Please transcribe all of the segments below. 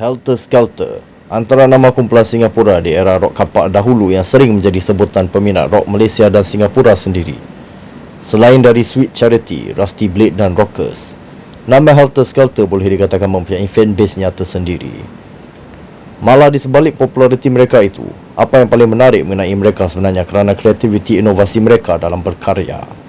Helter Skelter, antara nama kumpulan Singapura di era rock kapak dahulu yang sering menjadi sebutan peminat rock Malaysia dan Singapura sendiri. Selain dari Sweet Charity, Rusty Blade dan Rockers, nama Helter Skelter boleh dikatakan mempunyai fanbase nya tersendiri. Malah di sebalik populariti mereka itu, apa yang paling menarik mengenai mereka sebenarnya kerana kreativiti inovasi mereka dalam berkarya.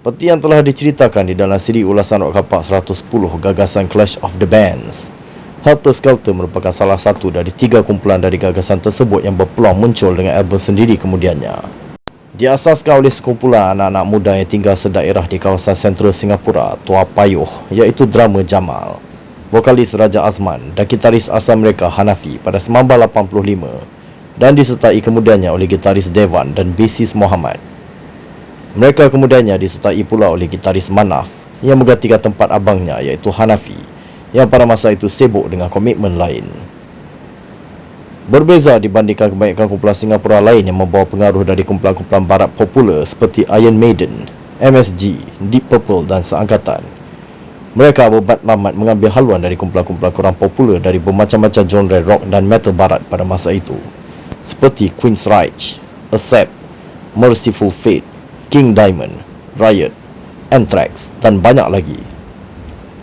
Seperti yang telah diceritakan di dalam siri ulasan rock kapak 110 gagasan Clash of the Bands, Helter Skelter merupakan salah satu dari 3 kumpulan dari gagasan tersebut yang berpeluang muncul dengan album sendiri kemudiannya. Diasaskan oleh sekumpulan anak-anak muda yang tinggal sedaerah di kawasan sentral Singapura, Tua Payuh, iaitu drummer Jamal, vokalis Raja Azman dan gitaris asal mereka Hanafi pada 1985, dan disertai kemudiannya oleh gitaris Devan dan bassist Muhammad. Mereka kemudiannya disertai pula oleh gitaris Manaf yang menggantikan tempat abangnya iaitu Hanafi, yang pada masa itu sibuk dengan komitmen lain. Berbeza dibandingkan kebanyakan kumpulan Singapura lain yang membawa pengaruh dari kumpulan-kumpulan barat popular seperti Iron Maiden, MSG, Deep Purple dan seangkatan, mereka bermatlamat mengambil haluan dari kumpulan-kumpulan kurang popular dari bermacam-macam genre rock dan metal barat pada masa itu, seperti Queensryche, Accept, Merciful Fate, King Diamond, Riot, Anthrax dan banyak lagi,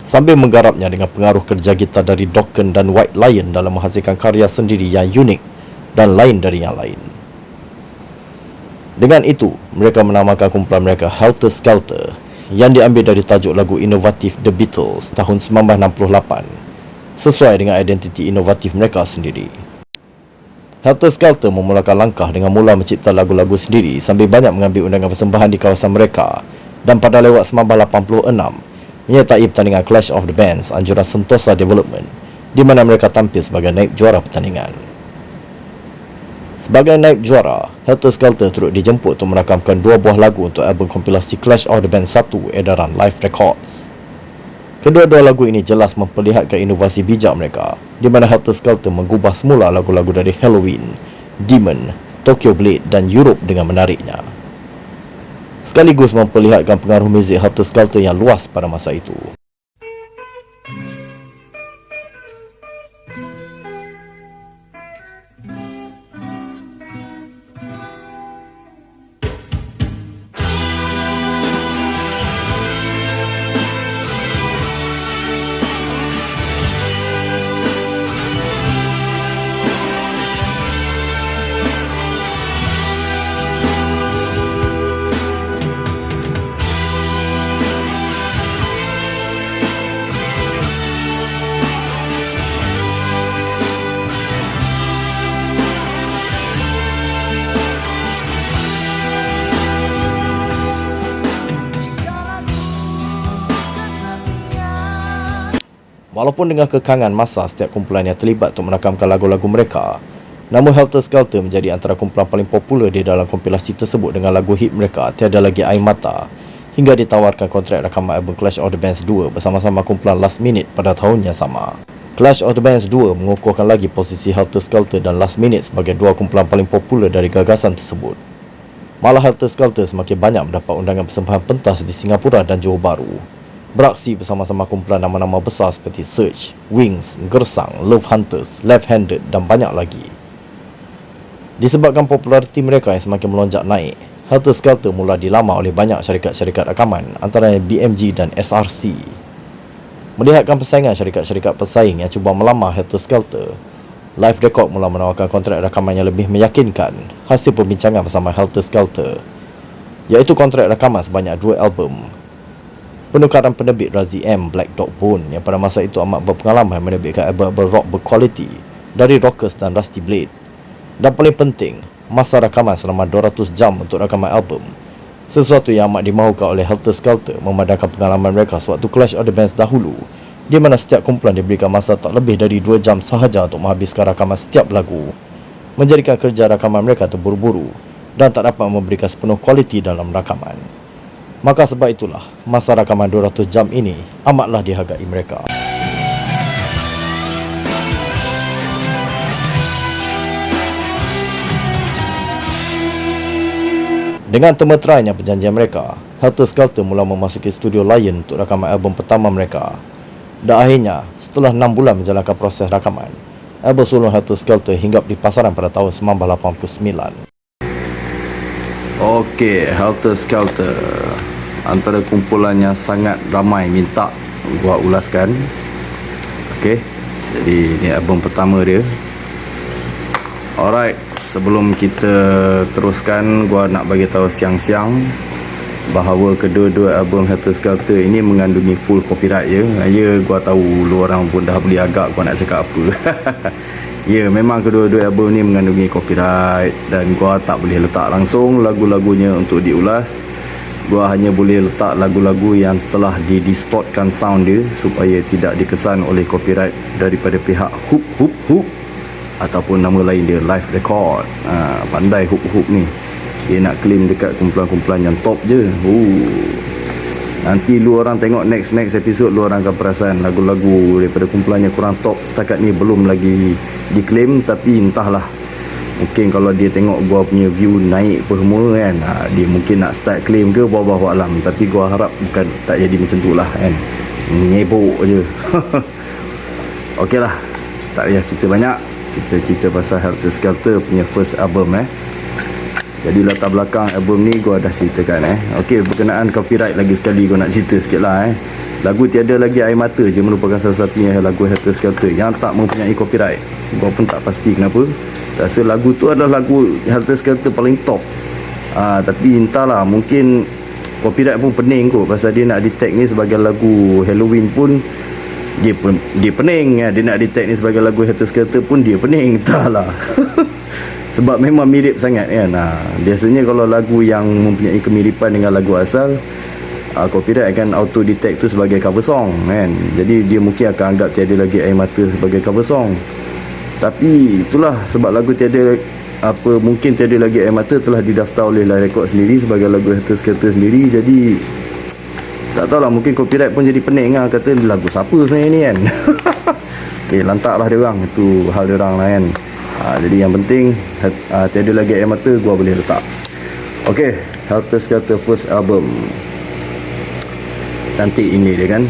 sambil menggarapnya dengan pengaruh kerja gitar dari Dokken dan White Lion dalam menghasilkan karya sendiri yang unik dan lain dari yang lain. Dengan itu, mereka menamakan kumpulan mereka Helter Skelter, yang diambil dari tajuk lagu inovatif The Beatles tahun 1968, sesuai dengan identiti inovatif mereka sendiri. Helter Skelter memulakan langkah dengan mula mencipta lagu-lagu sendiri sambil banyak mengambil undangan persembahan di kawasan mereka, dan pada lewat 1986 menyertai pertandingan Clash of the Bands anjuran Sentosa Development, di mana mereka tampil sebagai naib juara pertandingan. Sebagai naib juara, Helter Skelter turut dijemput untuk merakamkan 2 buah lagu untuk album kompilasi Clash of the Bands 1 edaran Live Records. Kedua-dua lagu ini jelas memperlihatkan inovasi bijak mereka, di mana Helter Skelter mengubah semula lagu-lagu dari Halloween, Demon, Tokyo Blade dan Europe dengan menariknya, sekaligus memperlihatkan pengaruh muzik Helter Skelter yang luas pada masa itu. Walaupun dengan kekangan masa setiap kumpulan yang terlibat untuk merakamkan lagu-lagu mereka, nama Helter Skelter menjadi antara kumpulan paling popular di dalam kompilasi tersebut dengan lagu hit mereka Tiada Lagi Air Mata, hingga ditawarkan kontrak rakaman album Clash of the Bands 2 bersama-sama kumpulan Last Minute pada tahun yang sama. Clash of the Bands 2 mengukuhkan lagi posisi Helter Skelter dan Last Minute sebagai 2 kumpulan paling popular dari gagasan tersebut. Malah Helter Skelter semakin banyak mendapat undangan persembahan pentas di Singapura dan Johor Bahru, beraksi bersama-sama kumpulan nama-nama besar seperti Search, Wings, Gersang, Love Hunters, Left Handed dan banyak lagi. Disebabkan populariti mereka yang semakin melonjak naik, Helter Skelter mula dilamar oleh banyak syarikat-syarikat rakaman, antaranya BMG dan SRC. Melihatkan persaingan syarikat-syarikat pesaing yang cuba melamar Helter Skelter, Live Record mula menawarkan kontrak rakaman yang lebih meyakinkan hasil perbincangan bersama Helter Skelter, iaitu kontrak rakaman sebanyak 2 album. Penukaran penerbit Razi M Black Dog Bone yang pada masa itu amat berpengalaman menerbitkan album rock berkualiti dari Rockers dan Rusty Blade, dan paling penting, masa rakaman selama 200 jam untuk rakaman album, sesuatu yang amat dimahukan oleh Helter Skelter memandangkan pengalaman mereka sewaktu Clash of the Bands dahulu di mana setiap kumpulan diberikan masa tak lebih dari 2 jam sahaja untuk menghabiskan rakaman setiap lagu, menjadikan kerja rakaman mereka terburu-buru dan tak dapat memberikan sepenuh kualiti dalam rakaman. Maka sebab itulah, masa rakaman 200 jam ini amatlah dihargai mereka. Dengan temeterainya perjanjian mereka, Helter Skelter mula memasuki studio Lion untuk rakaman album pertama mereka. Dan akhirnya, setelah 6 bulan menjalankan proses rakaman, album solo Helter Skelter hinggap di pasaran pada tahun 1989. Okey, Helter Skelter antara kumpulan yang sangat ramai minta gua ulaskan. Okey, jadi ni album pertama dia. Alright, sebelum kita teruskan, gua nak bagi tahu siang-siang bahawa kedua-dua album Helter Skelter ini mengandungi full copyright ya. Ya, gua tahu lu orang pun dah beli agak, gua nak cakap apa. Ya, memang kedua-dua album ni mengandungi copyright dan gua tak boleh letak langsung lagu-lagunya untuk diulas. Gua hanya boleh letak lagu-lagu yang telah didistortkan sound dia supaya tidak dikesan oleh copyright daripada pihak Hoop Hoop Hoop ataupun nama lain dia Live Record. Pandai Hoop Hoop ni. Dia nak claim dekat kumpulan-kumpulan yang top je. Nanti lu orang tengok next episode, lu orang akan perasan lagu-lagu daripada kumpulan yang kurang top setakat ni belum lagi diklaim. Tapi entahlah, mungkin kalau dia tengok gua punya view naik apa semua kan, dia mungkin nak start claim ke, bawah alam. Tapi gua harap bukan, tak jadi macam tu lah kan. Nyebok je. Okey lah, tak payah cerita banyak. Kita cerita pasal Helter Skelter punya first album. Jadi latar belakang album ni gua dah ceritakan. Okey, berkenaan copyright lagi sekali gua nak cerita sikit lah. Lagu Tiada Lagi Air Mata je merupakan salah satunya lagu Helter Skelter yang tak mempunyai copyright. Gua pun tak pasti kenapa. Rasa lagu tu adalah lagu Helter Skelter paling top. Tapi entahlah, mungkin copyright pun pening kot, pasal dia nak detect ni sebagai lagu Halloween pun dia pening. Dia nak detect ni sebagai lagu Helter Skelter pun dia pening. Entahlah. Sebab memang mirip sangat kan. Biasanya kalau lagu yang mempunyai kemiripan dengan lagu asal, copyright akan auto detect tu sebagai cover song kan. Jadi dia mungkin akan anggap Tiada Lagi Air Mata sebagai cover song. Tapi itulah sebab lagu mungkin Tiada Lagi Air Mata telah didaftar oleh Live Record sendiri sebagai lagu Helter Skelter sendiri. Jadi tak tahulah, mungkin copyright pun jadi pening lah, kata lagu siapa sebenarnya ni kan. Okay, lantaklah dia orang, itu hal dia orang lah kan. Jadi yang penting Tiada Lagi Air Mata gua boleh letak. Okey, Helter Skelter first album. Cantik ini dia kan.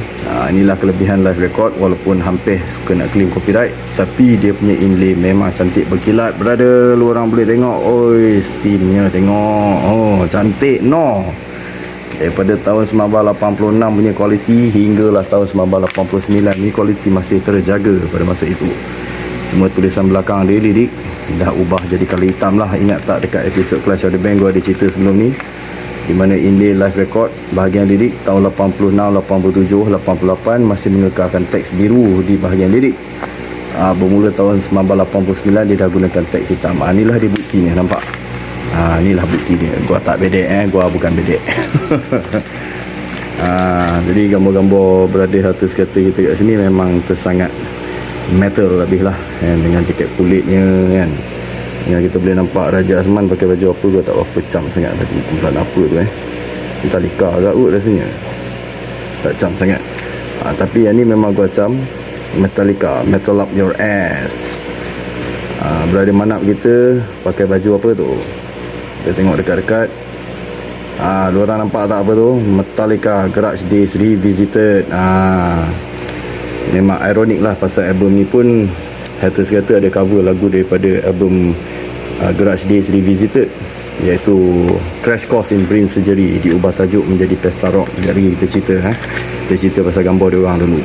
Inilah kelebihan Live Record, walaupun hampir suka nak claim copyright, tapi dia punya inlay memang cantik berkilat brother. Lu orang boleh tengok. Oi, steamnya tengok. Oh, cantik no. Daripada tahun 1986 punya kualiti hinggalah tahun 1989 ni, kualiti masih terjaga pada masa itu. Cuma tulisan belakang dia, lirik dah ubah jadi colour hitam lah. Ingat tak dekat episod Clash of the Band gua ada cerita sebelum ni, di mana inlay Live Record bahagian lirik tahun 86, 87, 88 masih mengekalkan teks biru di bahagian lirik. Bermula tahun 1989 dia dah gunakan teks hitam. Inilah dia buktinya, nampak? Inilah bukti dia. Gua tak bedek, gua bukan bedek. Jadi gambar-gambar Brother Helter Skelter kita kat sini memang tersangat metal lebih lah kan, dengan jaket kulitnya kan. Yang kita boleh nampak Raja Azman pakai baju apa, gua tak berapa cam sangat baju kumpulan apa tu Metallica agak kot rasanya, tak cam sangat. Tapi yang ni memang gua cam Metallica, Metal Up Your Ass. Brother Manap kita pakai baju apa tu, kita tengok dekat-dekat. Diorang nampak tak apa tu, Metallica Garage Days Revisited. Memang ironik lah, pasal album ni pun Helter Skelter ada cover lagu daripada album Garage Days Revisited, iaitu Crash Course in Brain Surgery, diubah tajuk menjadi Pesta Rock. Jadi kita cerita kita cerita pasal gambar dia orang dulu.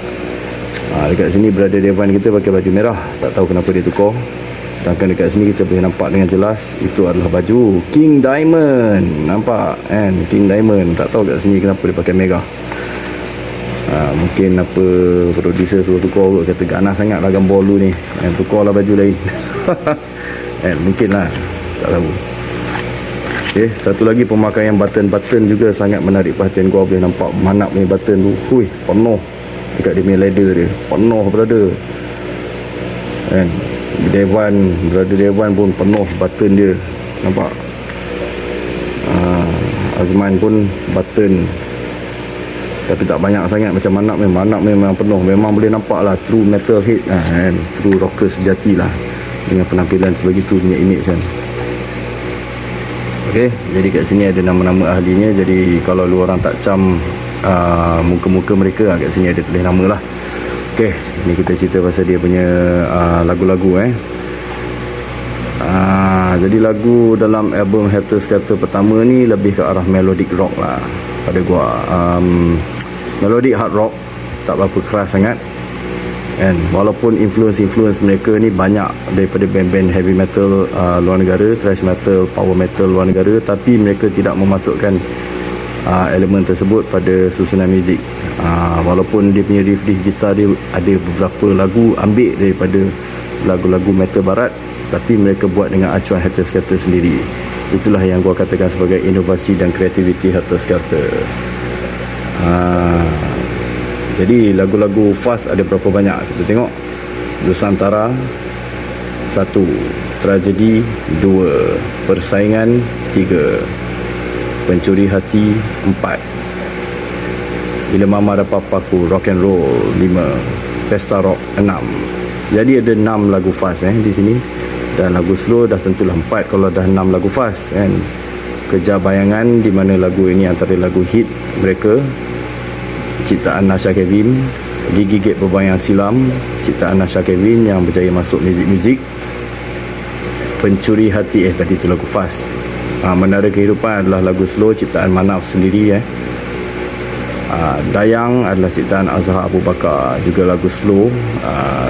Dekat sini Brother Devan kita pakai baju merah, tak tahu kenapa dia tukar. Sedangkan dekat sini kita boleh nampak dengan jelas itu adalah baju King Diamond. Nampak kan, King Diamond. Tak tahu kat sini kenapa dia pakai merah. Mungkin apa producer suruh tukar kot, kata ganas sangat lah gambar lu ni, tukarlah baju lain. Mungkin lah, tak tahu. Satu lagi pemakaian button juga sangat menarik perhatian gua. Boleh nampak Manap ni button tu, penuh dekat dia punya ladder dia penuh brother kan. Brother Devan pun penuh button dia, nampak. Azman pun button, tapi tak banyak sangat. Macam Manap memang penuh. Memang boleh nampak lah true metalhead kan, true rocker sejati lah, dengan penampilan sebegitu punya image kan. Ok, jadi kat sini ada nama-nama ahlinya. Jadi kalau lu orang tak cam muka-muka mereka, kat sini ada tulis nama lah. Ok, ni kita cerita pasal dia punya lagu-lagu jadi lagu dalam album Helter Skelter pertama ni lebih ke arah melodic rock lah pada gua. Melodic hard rock, tak berapa keras sangat. And walaupun influence mereka ni banyak daripada band-band heavy metal luar negara, thrash metal, power metal luar negara, tapi mereka tidak memasukkan elemen tersebut pada susunan muzik. Walaupun dia punya riff gitar dia ada beberapa lagu ambil daripada lagu-lagu metal barat, tapi mereka buat dengan acuan Helter Skelter sendiri. Itulah yang gua katakan sebagai inovasi dan kreativiti Helter Skelter. Jadi lagu-lagu fast ada berapa banyak? Kita tengok. Nusantara 1, Tragedi 2, Persaingan 3, Pencuri Hati 4, Bila Mama Dapat Paku, Rock and Roll 5, Pesta Rock 6. Jadi ada 6 lagu fast di sini. Dan lagu slow dah tentulah 4 kalau dah 6 lagu fast kan. Kejar Bayangan, di mana lagu ini antara lagu hit mereka, ciptaan Nasha Kevin. Gigi-gigit Berbayang Silam, ciptaan Nasha Kevin yang berjaya masuk muzik. Pencuri Hati tadi tu lagu fast. Menara Kehidupan adalah lagu slow, ciptaan Manaf sendiri. Dayang adalah ciptaan Azhar Abu Bakar, juga lagu slow.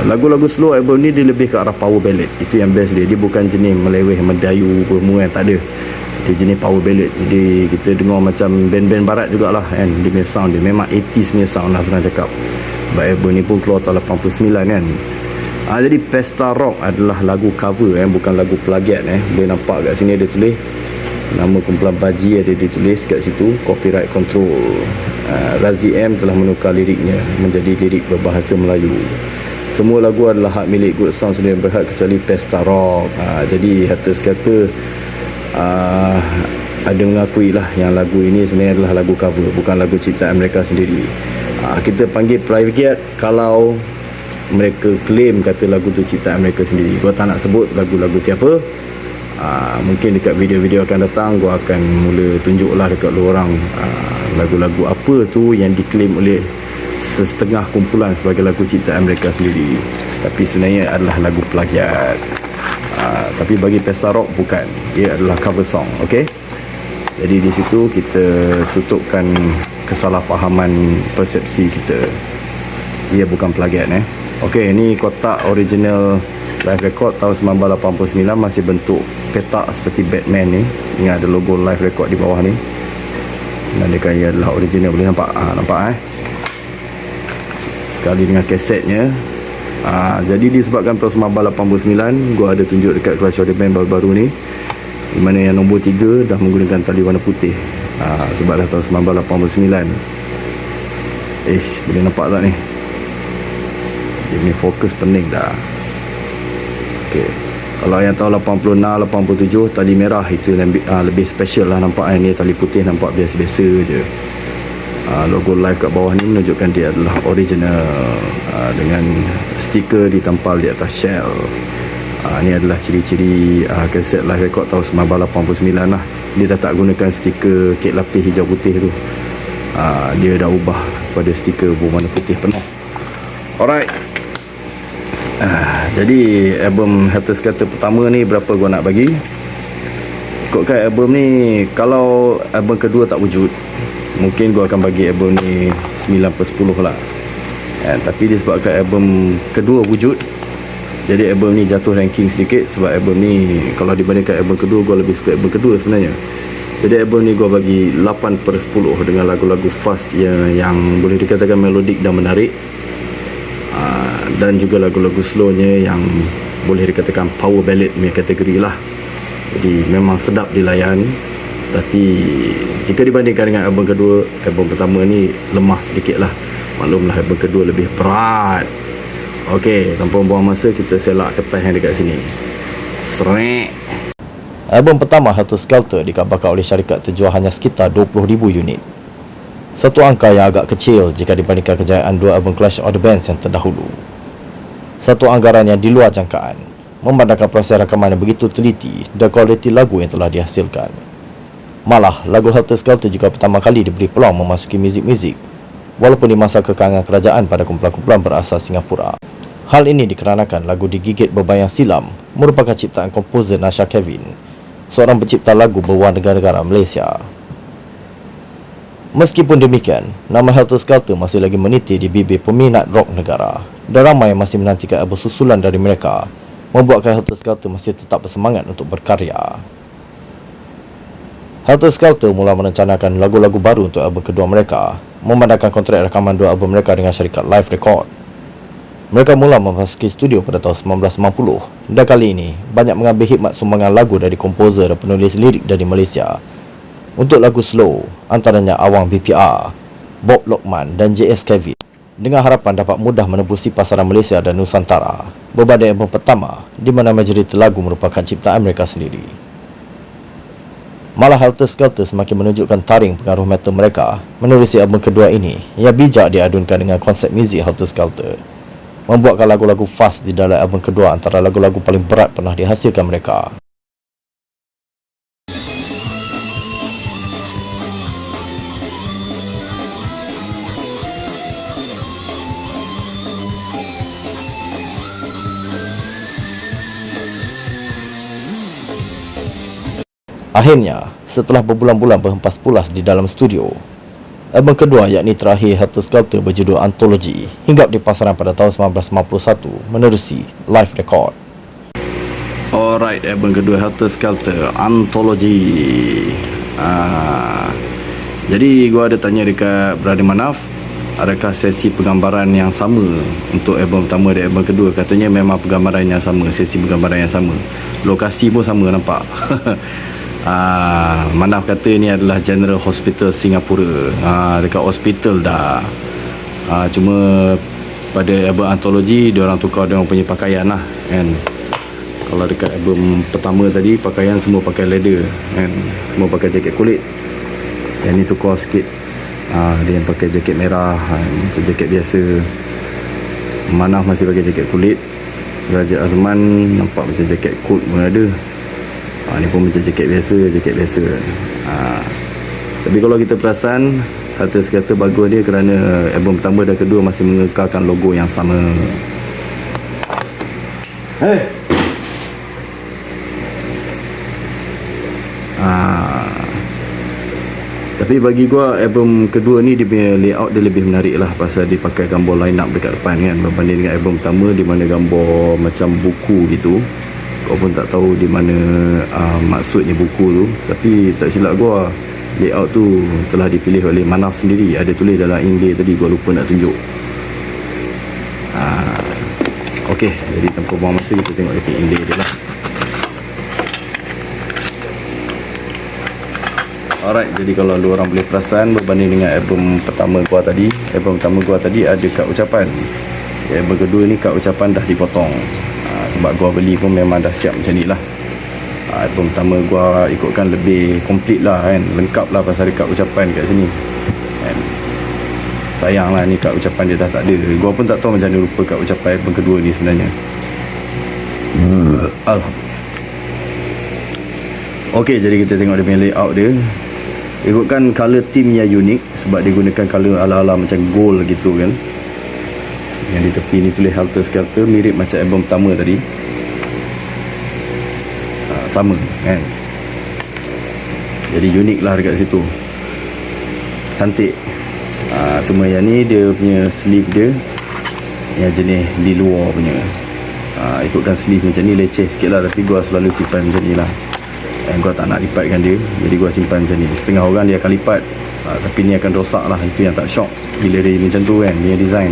Lagu-lagu slow album ni dia lebih ke arah power ballad. Itu yang best dia. Dia bukan jenis meleweh, mendayu, bermuan, tak ada. Dia jenis power ballad. Jadi kita dengar macam band-band barat jugalah kan. Dia punya sound dia memang 80s punya sound lah senang cakap. Sebab album ni pun keluar tahun 89 kan. Jadi Pesta Rock adalah lagu cover bukan lagu plagiat. Boleh nampak kat sini ada tulis nama kumpulan Baji, ada ditulis kat situ, copyright control. Razi M telah menukar liriknya menjadi lirik berbahasa Melayu. Semua lagu adalah hak milik Good Sound sendiri berhak kecuali Pesta Rock. Jadi Helter Skelter ada mengakui lah yang lagu ini sebenarnya adalah lagu cover, bukan lagu ciptaan mereka sendiri. Kita panggil plagiat kalau mereka claim kata lagu tu ciptaan mereka sendiri. Gua tak nak sebut lagu-lagu siapa. Mungkin dekat video-video akan datang gua akan mula tunjuklah dekat lu orang lagu-lagu apa tu yang diklaim oleh setengah kumpulan sebagai lagu ciptaan mereka sendiri, tapi sebenarnya adalah lagu plagiat. Tapi bagi Pesta Rock bukan, dia adalah cover song. Okey, jadi di situ kita tutupkan kesalahfahaman persepsi kita. Dia bukan plagiat. Okey, ini kotak original live record tahun 1989, masih bentuk petak seperti Batman ni. Ingat ada logo live record di bawah ni. Menandakan ia adalah original. Boleh nampak? Nampak sekali dengan kasetnya. Jadi disebabkan tahun 1989 gua ada tunjuk dekat Clash of the Band baru-baru ni, di mana yang nombor 3 dah menggunakan tali warna putih. Sebab dah tahun 1989. Boleh nampak tak ni? Dia ni fokus pening dah. Okey. Kalau yang tahun 86, 87 tali merah itu lebih special lah nampak. Ni tali putih nampak biasa-biasa je. Logo live kat bawah ni menunjukkan dia adalah original, dengan stiker ditampal di atas shell. Ni adalah ciri-ciri kaset live record tahun 1989 lah. Dia dah tak gunakan stiker kek lapis hijau putih tu. Dia dah ubah pada stiker berwarna putih penuh. Alright. Jadi album Helter Skelter pertama ni berapa gua nak bagi? Ikutkan album ni, kalau album kedua tak wujud, mungkin gua akan bagi album ni 9/10 lah. Tapi disebabkan album kedua wujud, jadi album ni jatuh ranking sedikit. Sebab album ni kalau dibandingkan album kedua, gua lebih suka album kedua sebenarnya. Jadi album ni gua bagi 8/10 dengan lagu-lagu fast yang boleh dikatakan melodik dan menarik. Dan juga lagu-lagu slownya yang boleh dikatakan power ballad punya kategori lah. Jadi memang sedap dilayan. Tapi jika dibandingkan dengan album kedua, album pertama ni lemah sedikit lah. Maklumlah album kedua lebih berat. Okey, tanpa buang masa, kita selak kertas yang dekat sini. Srek. Album pertama Helter Skelter dikabarkan oleh syarikat terjual hanya sekitar 20,000 unit. Satu angka yang agak kecil jika dibandingkan kejayaan dua album Clash of the Bands yang terdahulu. Satu anggaran yang di luar jangkaan, memandangkan proses rakaman yang begitu teliti dan kualiti lagu yang telah dihasilkan. Malah, lagu Helter Skelter juga pertama kali diberi peluang memasuki muzik-muzik, walaupun di masa kekangan kerajaan pada kumpulan-kumpulan berasal Singapura. Hal ini dikarenakan lagu Digigit Berbayang Silam merupakan ciptaan komposer Nasha Kevin, seorang pencipta lagu berwarga negara Malaysia. Meskipun demikian, nama Helter Skelter masih lagi meniti di bibir peminat rock negara, dan ramai yang masih menantikan album susulan dari mereka, membuatkan Helter Skelter masih tetap bersemangat untuk berkarya. Helter Skelter mula merencanakan lagu-lagu baru untuk album kedua mereka, memandangkan kontrak rakaman dua album mereka dengan syarikat Live Record. Mereka mula memasuki studio pada tahun 1990, dan kali ini banyak mengambil hikmat sumbangan lagu dari komposer dan penulis lirik dari Malaysia untuk lagu slow, antaranya Awang BPR, Bob Lokman dan JS Kevin, dengan harapan dapat mudah menembusi pasaran Malaysia dan Nusantara berbanding album pertama, di mana majoriti lagu merupakan ciptaan mereka sendiri. Malah Helter Skelter semakin menunjukkan taring pengaruh metal mereka menerusi album kedua ini yang bijak diadunkan dengan konsep muzik Helter Skelter, membuatkan lagu-lagu fast di dalam album kedua antara lagu-lagu paling berat pernah dihasilkan mereka. Akhirnya, setelah berbulan-bulan berhempas pulas di dalam studio, album kedua yakni terakhir Helter Skelter berjudul Anthology hinggap di pasaran pada tahun 1991 menerusi Live Record. Alright, album kedua Helter Skelter, Anthology. Jadi gua ada tanya dekat Brother Manaf, adakah sesi penggambaran yang sama untuk album pertama dan album kedua? Katanya memang penggambaran yang sama, sesi penggambaran yang sama, lokasi pun sama nampak. Manaf kata ni adalah General Hospital Singapura, dekat hospital dah. Cuma pada album Anthology diorang tukar diorang punya pakaian lah kan. Kalau dekat album pertama tadi pakaian semua pakai leather kan, semua pakai jaket kulit. Yang ni tukar sikit, dia yang pakai jaket merah, macam jaket biasa. Manaf masih pakai jaket kulit. Raja Azman nampak macam jaket coat pun ada. Ni pun macam jaket biasa. Tapi kalau kita perasan, Helter Skelter bagus dia kerana album pertama dan kedua masih mengekalkan logo yang sama. Tapi bagi gua album kedua ni dia punya layout dia lebih menarik lah, pasal dia pakai gambar line up dekat depan kan, berbanding dengan album pertama di mana gambar macam buku gitu. Kau pun tak tahu di mana maksudnya buku tu. Tapi tak silap gua, layout tu telah dipilih oleh Manaf sendiri. Ada tulis dalam Inggeris tadi, gua lupa nak tunjuk. Okey, jadi tanpa buang masa kita tengok dekat Inggeris dia lah. Alright, jadi kalau lu orang boleh perasan, berbanding dengan album pertama gua tadi ada kad ucapan. Album kedua ni kad ucapan dah dipotong. Sebab gua beli pun memang dah siap macam ni lah. Album pertama gua ikutkan lebih komplit lah kan, lengkap lah pasal ada kad ucapan kat sini kan. Sayang lah ni kad ucapan dia dah tak ada. Gua pun tak tahu macam mana lupa kad ucapan album kedua ni sebenarnya. Okey, jadi kita tengok dia punya layout dia. Ikutkan colour theme yang unik, sebab dia gunakan colour ala-ala macam gold gitu kan. Yang di tepi ni tulis Helter Skelter, mirip macam album pertama tadi. Sama kan. Jadi unik lah dekat situ, cantik. Cuma yang ni dia punya sleeve dia yang jenis di luar punya. Ikutkan sleeve macam ni leceh sikit lah, tapi gua selalu simpan macam ni lah. Gua tak nak lipatkan dia, jadi gua simpan macam ni. Setengah orang dia akan lipat, tapi ni akan rosak lah. Itu yang tak shock bila dia macam tu kan, dia design.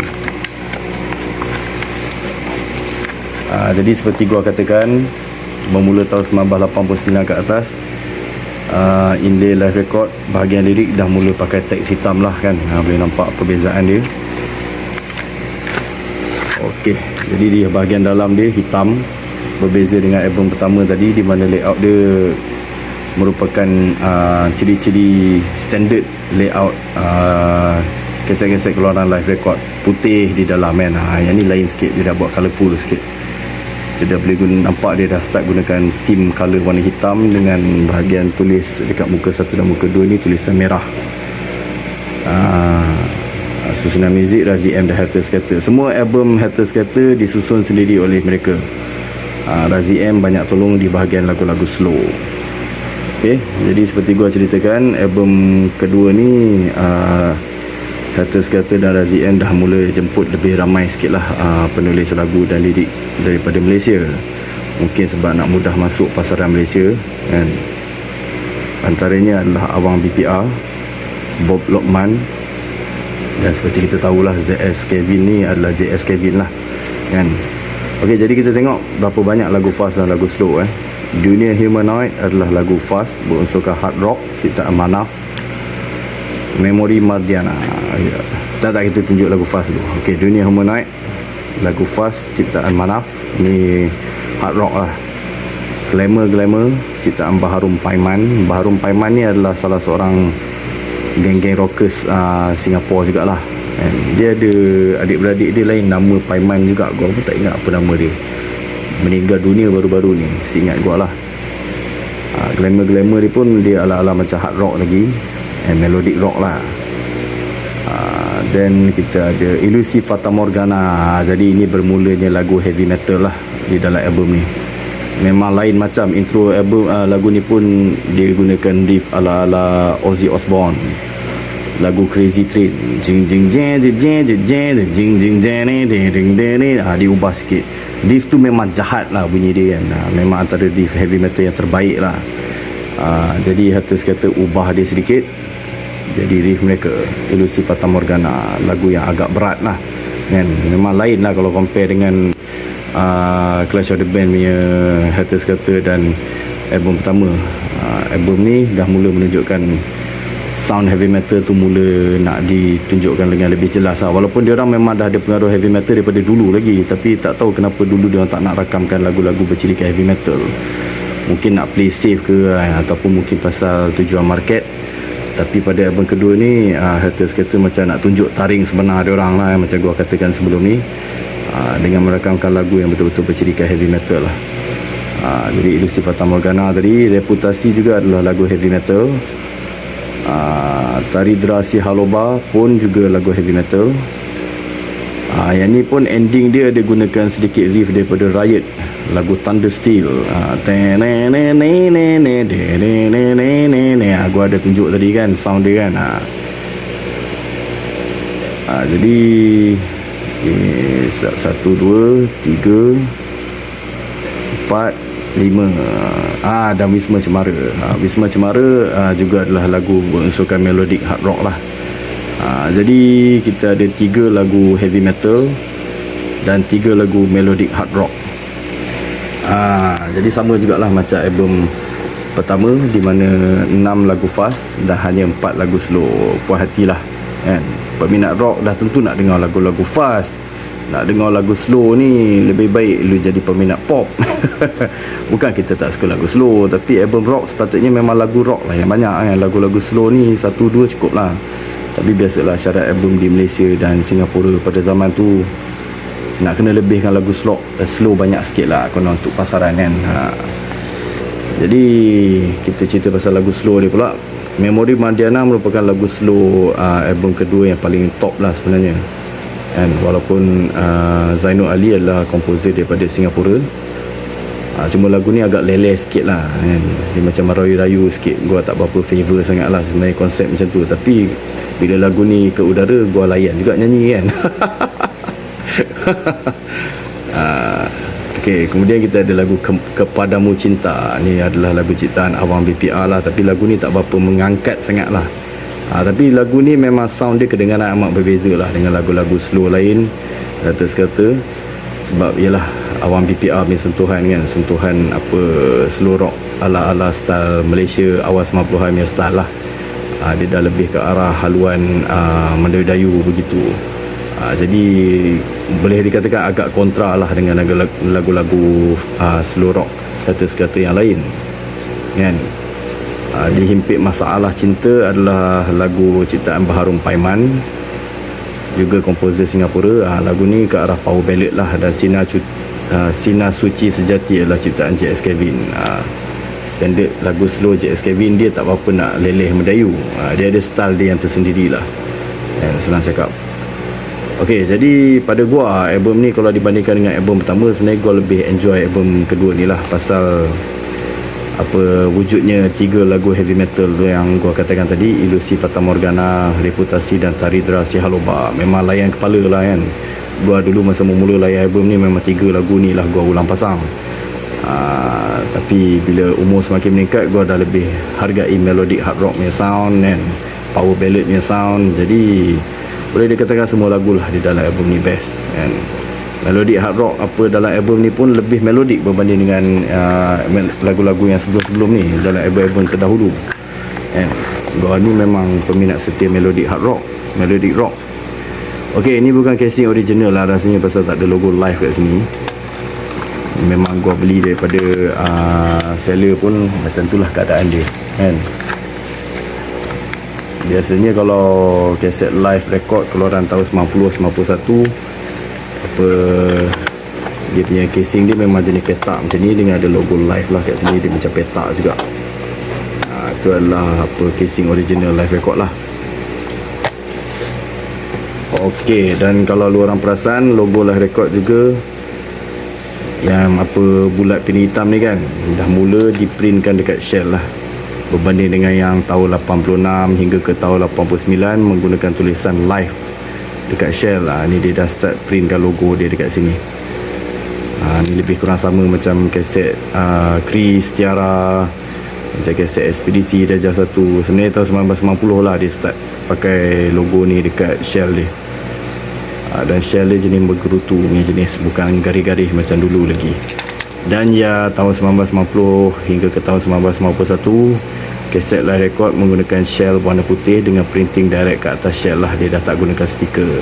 Jadi seperti gua katakan, bermula tahun 1989 ke atas, Indie Live Record bahagian lirik dah mula pakai teks hitam lah kan. Boleh nampak perbezaan dia. Okey, jadi di bahagian dalam dia hitam, berbeza dengan album pertama tadi di mana layout dia merupakan ciri-ciri standard layout kaset-kaset keluaran live record, putih di dalam kan. Yang ni lain sikit, dia dah buat colourful sikit. Kita boleh nampak dia dah start gunakan theme colour warna hitam dengan bahagian tulis dekat muka 1 dan muka 2 ni tulisan merah. Susunan muzik Razi M dan Helter Skelter. Semua album Helter Skelter disusun sendiri oleh mereka. Razi M banyak tolong di bahagian lagu-lagu slow. Okay, jadi seperti gua ceritakan, album kedua ni Helter Skelter dan Razi M dah mula jemput lebih ramai sikit lah penulis lagu dan lirik daripada Malaysia. Mungkin sebab nak mudah masuk pasaran Malaysia kan. Antaranya adalah Awang BPR, Bob Lokman, dan seperti kita tahulah ZS Kevin ni adalah JS Kevin lah kan. Okey, jadi kita tengok berapa banyak lagu fast dan lagu slow. Dunia Humanoid adalah lagu fast berunsurkan hard rock ciptaan Manaf. Memori Mardiana, tak kita tunjuk lagu fast dulu. Okey, Dunia Humanoid lagu fast ciptaan Manaf, ni hard rock lah. Glamour ciptaan Baharum Paiman. Baharum Paiman ni adalah salah seorang geng-geng rockers Singapura jugalah. Dia ada adik-beradik dia lain nama Paiman juga. Gua pun tak ingat apa nama dia. Meninggal dunia baru-baru ni, seingat gua lah. Glamour dia pun dia ala-ala macam hard rock lagi, melodic rock lah. Dan kita ada Ilusi Fata Morgana. Jadi ini bermulanya lagu heavy metal lah di dalam album ni. Memang lain macam intro album. Lagu ni pun dia gunakan riff ala-ala Ozzy Osbourne, lagu Crazy Train, jing jing jing jing jing jing jing jing jing. Diubah sikit. Riff tu memang jahat lah bunyi dia kan. Memang antara riff heavy metal yang terbaik lah. Jadi Helter Skelter ubah dia sedikit jadi riff mereka Ilusi Fata Morgana, lagu yang agak berat lah kan. Memang lain lah kalau compare dengan Clash of the Band punya Helter Skelter dan album pertama. Album ni dah mula menunjukkan sound heavy metal tu mula nak ditunjukkan dengan lebih jelas lah. Walaupun diorang memang dah ada pengaruh heavy metal daripada dulu lagi, tapi tak tahu kenapa dulu diorang tak nak rakamkan lagu-lagu bercirikan heavy metal. Mungkin nak play safe ke ataupun mungkin pasal tujuan market. Tapi pada album kedua ni Helter Skelter macam nak tunjuk taring sebenar diorang lah, macam gua katakan sebelum ni, dengan merakamkan lagu yang betul-betul bercirikan heavy metal lah. Jadi Ilusi Fata Morgana tadi, Reputasi juga adalah lagu heavy metal. Taridra Si Haloba pun juga lagu heavy metal. Yang ni pun ending dia gunakan sedikit riff daripada Riot, lagu Thunder Steel. Gua ada tunjuk tadi kan sound dia kan. Jadi 1, 2, 3, 4, 5. Dan Wisma Cemara. Wisma Cemara juga adalah lagu berunsurkan melodic hard rock lah. Jadi kita ada 3 lagu heavy metal dan 3 lagu melodic hard rock. Jadi sama jugalah macam album pertama di mana 6 lagu fast dan hanya 4 lagu slow. Puas hatilah kan. Peminat rock dah tentu nak dengar lagu-lagu fast. Nak dengar lagu slow ni lebih baik lu jadi peminat pop. Bukan kita tak suka lagu slow, tapi album rock sepatutnya memang lagu rock lah yang banyak kan. Lagu-lagu slow ni 1, 2 cukup lah. Tapi biasalah syarat album di Malaysia dan Singapura pada zaman tu nak kena lebihkan lagu slow banyak sikit lah kena untuk pasaran kan. Jadi kita cerita pasal lagu slow dia pula. Memori Mardiana merupakan lagu slow album kedua yang paling top lah sebenarnya kan. Walaupun Zainul Ali adalah komposer daripada Singapura, cuma lagu ni agak leleh sikit lah kan. Dia macam merayu-rayu sikit. Gua tak berapa favor sangat lah sebenarnya konsep macam tu. Tapi bila lagu ni ke udara, gua layan juga nyanyi kan. Okay, kemudian kita ada lagu Kepadamu Cinta. Ni adalah lagu ciptaan Awang BPR lah. Tapi lagu ni tak berapa mengangkat sangat lah. Tapi lagu ni memang sound dia kedengaran amat berbeza lah dengan lagu-lagu slow lain Helter Skelter. Sebab ialah Awang BPR punya sentuhan kan, sentuhan apa slow rock ala-ala style Malaysia awal 90-an punya style lah. Dia dah lebih ke arah haluan Melayu begitu. Jadi boleh dikatakan agak kontra lah dengan lagu-lagu slow rock kata-kata yang lain kan. Dihimpit Masalah Cinta adalah lagu ciptaan Baharum Paiman, juga komposer Singapura. Lagu ni ke arah power ballad lah, dan Sinar Suci Sejati adalah ciptaan J.S. Kevin. Standard lagu slow J.S. Kevin, dia tak apa-apa nak leleh mendayu. Dia ada style dia yang tersendiri lah, senang cakap. Okey, jadi pada gua album ni kalau dibandingkan dengan album pertama, sebenarnya gua lebih enjoy album kedua ni lah, pasal wujudnya 3 lagu heavy metal yang gua katakan tadi, Ilusi Fata Morgana, Reputasi dan Taridra Sihaloba. Memang layan kepala lah kan. Gua dulu masa mula layan album ni memang 3 lagu ni lah gua ulang pasang. Tapi bila umur semakin meningkat, gua dah lebih hargai melodic hard rock punya sound kan, power ballad punya sound. Jadi boleh dikatakan semua lagu lah di dalam album ni best kan. Melodic hard rock dalam album ni pun lebih melodik berbanding dengan lagu-lagu yang sebelum-sebelum ni dalam album terdahulu kan. Gua ni memang peminat setia melodic hard rock, melodic rock. Okey, ini bukan casing original lah rasanya, pasal tak ada logo live kat sini. Memang gua beli daripada seller pun macam itulah keadaan dia kan. Biasanya kalau kaset live record keluaran tahun 90, 91, dia punya casing dia memang jenis petak macam ni, dengan ada logo live lah kat sini, dia macam petak juga. Itu adalah casing original live record lah. Okey, dan kalau lu orang perasan, logo live record juga yang bulat pini hitam ni kan, dah mula diprintkan dekat shell lah, berbanding dengan yang tahun 86 hingga ke tahun 89 menggunakan tulisan live dekat shell. Ni dia dah start printkan logo dia dekat sini. Ni lebih kurang sama macam kaset Chris Tiara, macam kaset Ekspedisi Darjah 1. Sebenarnya tahun 1990 lah dia start pakai logo ni dekat shell dia. Dan shell dia jenis bergerutu ni jenis, bukan garis-garis macam dulu lagi. Dan ya, tahun 1990 hingga ke tahun 1991, kaset live record menggunakan shell warna putih dengan printing direct ke atas shell lah, dia dah tak gunakan stiker.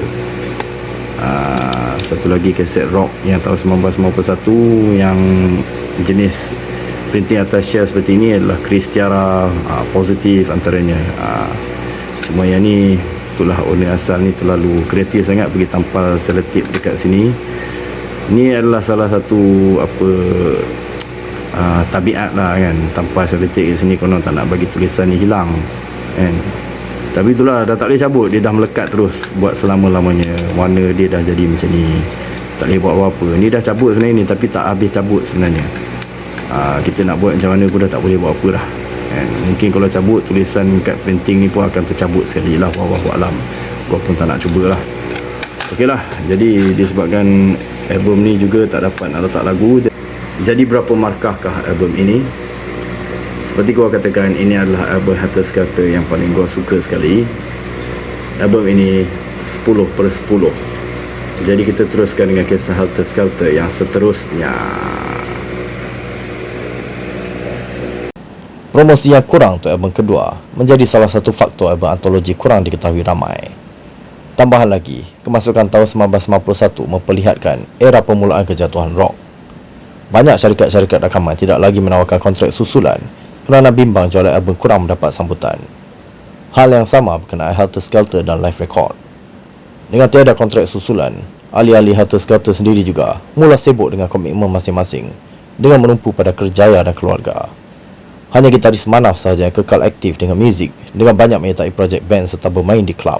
Satu lagi kaset rock yang tahun 1991 yang jenis printing atas shell seperti ini adalah Chris Tiara, Positif antaranya. Cuma yang ni, itulah owner asal ni terlalu kreatif sangat pergi tampal selotip dekat sini. Ini adalah salah satu tabiat lah kan, tampal selotip kat sini konon tak nak bagi tulisan ni hilang kan. Tapi itulah, dah tak boleh cabut, dia dah melekat terus buat selama-lamanya. Warna dia dah jadi macam ni, tak boleh buat apa-apa. Ni dah cabut sebenarnya ni, tapi tak habis cabut sebenarnya. Kita nak buat macam mana pun dah tak boleh buat apa dah kan. Mungkin kalau cabut, tulisan kat printing ni pun akan tercabut sekali lah, wallahu alam. Gua pun tak nak cubalah. Okey lah, jadi disebabkan album ni juga tak dapat nak letak lagu, jadi berapa markahkah album ini? Seperti gua katakan, ini adalah album Helter Skelter yang paling gua suka sekali. Album ini 10/10. Jadi kita teruskan dengan kisah Helter Skelter yang seterusnya. Promosi yang kurang untuk album kedua menjadi salah satu faktor album antologi kurang diketahui ramai. Tambahan lagi, kemasukan tahun 1991 memperlihatkan era permulaan kejatuhan rock. Banyak syarikat-syarikat rakaman tidak lagi menawarkan kontrak susulan kerana bimbang jualan album kurang mendapat sambutan. Hal yang sama berkenaan Helter Skelter dan live record. Dengan tiada kontrak susulan, ahli-ahli Helter Skelter sendiri juga mula sibuk dengan komitmen masing-masing dengan menumpu pada kerjaya dan keluarga. Hanya gitaris Manaf sahaja yang kekal aktif dengan muzik dengan banyak menyertai projek band serta bermain di klub.